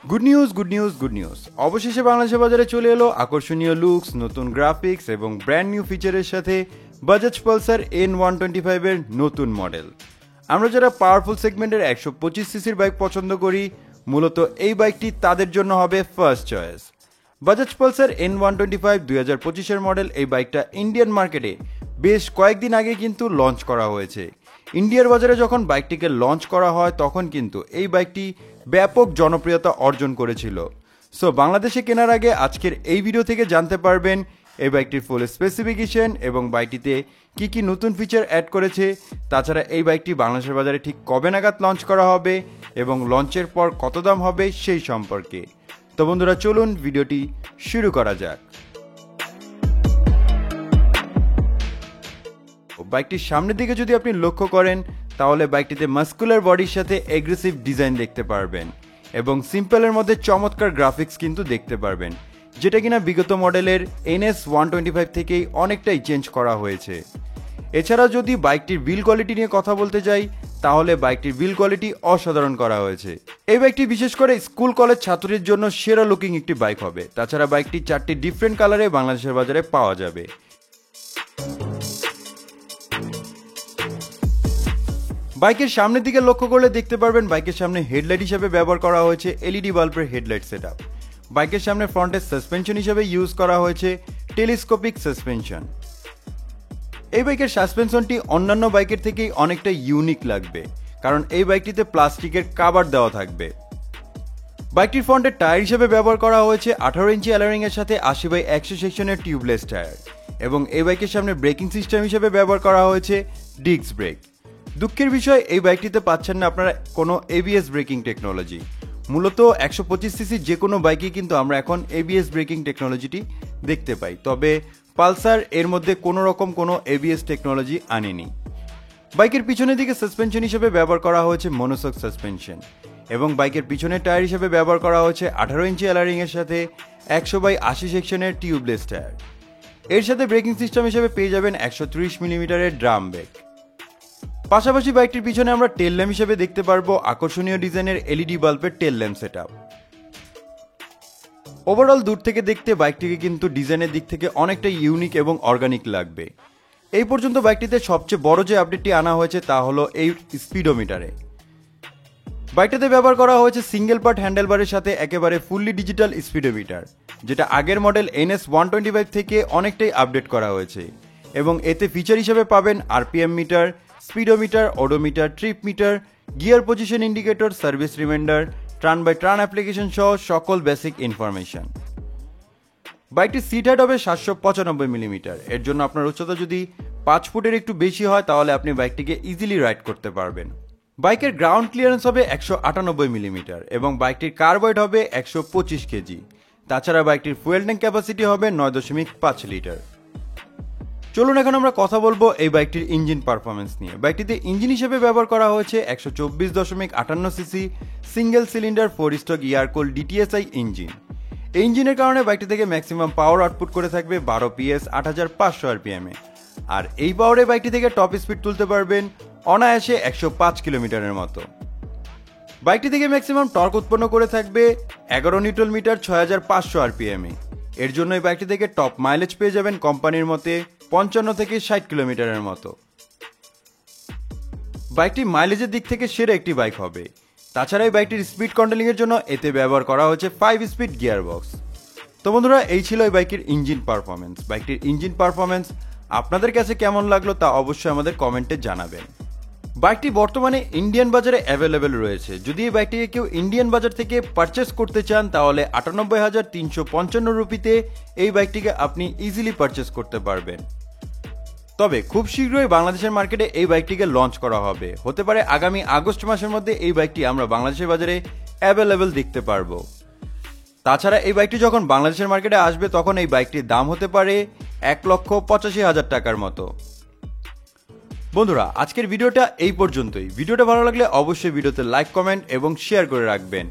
Good news অবশেষে বাংলাদেশের বাজারে চলে এলো আকর্ষণীয় লুকস, নতুন গ্রাফিক্স এবং ব্র্যান্ড নিউ ফিচারের সাথে বাজাজ পালসার N125 এর নতুন মডেল। আমরা যারা পাওয়ারফুল সেগমেন্টের 125 সিসির বাইক পছন্দ করি, মূলত এই বাইকটি তাদের জন্য হবে first choice. Bajaj Pulsar N125 2025 model এই বাইকটা ইন্ডিয়ান মার্কেটে বেশ কয়েকদিন আগে কিন্তু লঞ্চ করা হয়েছে। ইন্ডিয়ার বাজারে যখন বাইকটিকে লঞ্চ করা হয় তখন কিন্তু এই বাইকটি ব্যাপক জনপ্রিয়তা অর্জন করেছিল। সো বাংলাদেশে কেনার আগে আজকের এই ভিডিও থেকে জানতে পারবেন এই বাইকটির ফুল স্পেসিফিকেশন এবং বাইকটিতে কি কি নতুন ফিচার অ্যাড করেছে। তাছাড়া এই বাইকটি বাংলাদেশের বাজারে ঠিক কবে নাগাদ লঞ্চ করা হবে এবং লঞ্চের পর কত দাম হবে সেই সম্পর্কে। তো বন্ধুরা, চলুন ভিডিওটি শুরু করা যাক। বাইকটির সামনের দিকে যদি আপনি লক্ষ্য করেন তাহলে বাইকটিতে মাস্কুলার বডির সাথে এগ্রেসিভ ডিজাইন দেখতে পারবেন এবং সিম্পলের মধ্যে চমৎকার গ্রাফিক্স কিন্তু দেখতে পারবেন, যেটা কিনা বিগত মডেলের NS125 থেকেই অনেকটাই চেঞ্জ করা হয়েছে। এছাড়া যদি বাইকটির বিল্ড কোয়ালিটি নিয়ে কথা বলতে যাই তাহলে বাইকটির বিল্ড কোয়ালিটি অসাধারণ করা হয়েছে। এই বাইকটি বিশেষ করে স্কুল কলেজ ছাত্রীর জন্য সেরা লুকিং একটি বাইক হবে। তাছাড়া বাইকটি 4টি ডিফারেন্ট কালারে বাংলাদেশের বাজারে পাওয়া যাবে। বাইকের সামনের দিকে লক্ষ্য করলে দেখতে পারবেন বাইকের সামনে হেডলাইট হিসেবে ব্যবহার করা হয়েছে LED বাল্বের হেডলাইট সেটআপ। বাইকের সামনে ফ্রন্টের সাসপেনশন হিসেবে ইউজ করা হয়েছে টেলিস্কোপিক সাসপেনশন। এই বাইকের সাসপেনশনটি অন্যান্য বাইকের থেকেই অনেকটা ইউনিক লাগবে, কারণ এই বাইকটিতে প্লাস্টিকের কভার দেওয়া থাকবে। বাইকটির ফ্রন্টের টায়ার হিসেবে ব্যবহার করা হয়েছে 18 ইঞ্চি অ্যালোরিং এর সাথে 80/100 সেকশনের টিউবলেস টায়ার এবং এই বাইকের সামনে ব্রেকিং সিস্টেম হিসেবে ব্যবহার করা হয়েছে ডিস্ক ব্রেক। দুঃখের বিষয়, এই বাইকটিতে পাচ্ছেন না আপনারা কোনো ABS ব্রেকিং টেকনোলজি। মূলত 125 সিসি যে কোনো বাইকে কিন্তু আমরা এখন ABS ব্রেকিং টেকনোলজিটি দেখতে পাই, তবে পালসার এর মধ্যে কোনো রকম কোনো ABS টেকনোলজি আনেনি। বাইকের পিছনের দিকে সাসপেনশন হিসেবে ব্যবহার করা হয়েছে মনোশক সাসপেনশন এবং বাইকের পিছনের টায়ার হিসেবে ব্যবহার করা হয়েছে 18 ইঞ্চি অ্যালোরিং এর সাথে 100/80 সেকশনের টিউবলেস টায়ার। এর সাথে ব্রেকিং সিস্টেম হিসেবে পেয়ে যাবেন 130 মিলিমিটারের ড্রাম ব্রেক। পাশাপাশি বাইকটির পিছনে আমরা টেল ল্যাম্প হিসেবে দেখতে পারবো আকর্ষণীয় ডিজাইনের LED বাল্বের টেল ল্যাম্প সেটআপ। ওভারঅল দূর থেকে দেখতে বাইকটিকে কিন্তু ডিজাইনের দিক থেকে অনেকটা ইউনিক এবং অর্গানিক লাগবে। এই পর্যন্ত বাইকটিতে সবচেয়ে বড় যে আপডেটটি আনা হয়েছে তা হলো এই স্পিডোমিটারে। বাইকটাতে ব্যবহার করা হয়েছে সিঙ্গেল পার্ট হ্যান্ডেলবারের সাথে একেবারে ফুললি ডিজিটাল স্পিডোমিটার, যেটা আগের মডেল NS125 থেকে অনেকটাই আপডেট করা হয়েছে এবং এতে ফিচার হিসেবে পাবেন RPM meter, speedometer, odometer, trip meter, gear position indicator, service reminder, turn by turn application সহ সকল বেসিক ইনফরমেশন। বাইকটির সিট হাইট হবে 795 মিলিমিটার। এর জন্য আপনার উচ্চতা যদি 5 ফুটের একটু বেশি হয় তাহলে আপনি বাইকটিকে ইজিলি রাইড করতে পারবেন। বাইকের গ্রাউন্ড ক্লিয়ারেন্স হবে 198 মিলিমিটার এবং বাইকটির কার ওয়েট হবে 125 কেজি। তাছাড়া বাইকটির ফুয়েল ট্যাঙ্ক ক্যাপাসিটি হবে 9.5 লিটার। চলুন এখন আমরা কথা বলবো এই বাইকটির ইঞ্জিন পারফরমেন্স নিয়ে। বাইকটিতে ইঞ্জিন হিসেবে ব্যবহার করা হয়েছে 124.58 CC single cylinder 4 stroke air cooled DTSI engine. এই ইঞ্জিনের কারণে বাইকটি থেকে ম্যাক্সিমাম পাওয়ার আউটপুট করে থাকবে 12 PS 8500 RPM এ, আর এই পাওয়ারে বাইকটি থেকে টপ স্পিড তুলতে পারবেন অনায়াসে 105 কিলোমিটারের মতো। বাইকটি থেকে ম্যাক্সিমাম টর্ক উৎপন্ন করে থাকবে 11 নিউটন মিটার 6500 RPM এ। এর জন্য এই বাইকটি থেকে টপ মাইলেজ পেয়ে যাবেন কোম্পানির মতে 55 থেকে 60 কিলোমিটারের মতো। বাইকটি মাইলেজের দিক থেকে সেরা একটি বাইক হবে। তাছাড়া এই বাইকটির স্পিড কন্ট্রোলিং এর জন্য এতে ব্যবহার করা হয়েছে 5 স্পিড গিয়ার বক্স। তো বন্ধুরা, এই ছিল এই বাইকের ইঞ্জিন পারফরমেন্স। বাইকটির ইঞ্জিন পারফরমেন্স আপনাদের কাছে কেমন লাগলো তা অবশ্যই আমাদের কমেন্টে জানাবেন। বাইকটি বর্তমানে ইন্ডিয়ান বাজারে অ্যাভেলেবেল রয়েছে। যদি এই বাইকটিকে কেউ ইন্ডিয়ান বাজার থেকে পারচেস করতে চান তাহলে 98,355 রুপিতে এই বাইকটিকে আপনি ইজিলি পারচেস করতে পারবেন। তবে খুব শীঘ্রই বাংলাদেশের মার্কেটে এই বাইকটিকে লঞ্চ করা হবে। হতে পারে আগামী আগস্ট মাসের মধ্যে এই বাইকটি আমরা বাংলাদেশের বাজারে অ্যাভেলেবেল দেখতে পারবো। তাছাড়া এই বাইকটি যখন বাংলাদেশের মার্কেটে আসবে তখন এই বাইকটির দাম হতে পারে 1,85,000 টাকার মতো। বন্ধুরা, আজকের ভিডিওটা এই পর্যন্তই। ভিডিওটা ভালো লাগলে অবশ্যই ভিডিওতে লাইক, কমেন্ট এবং শেয়ার করে রাখবেন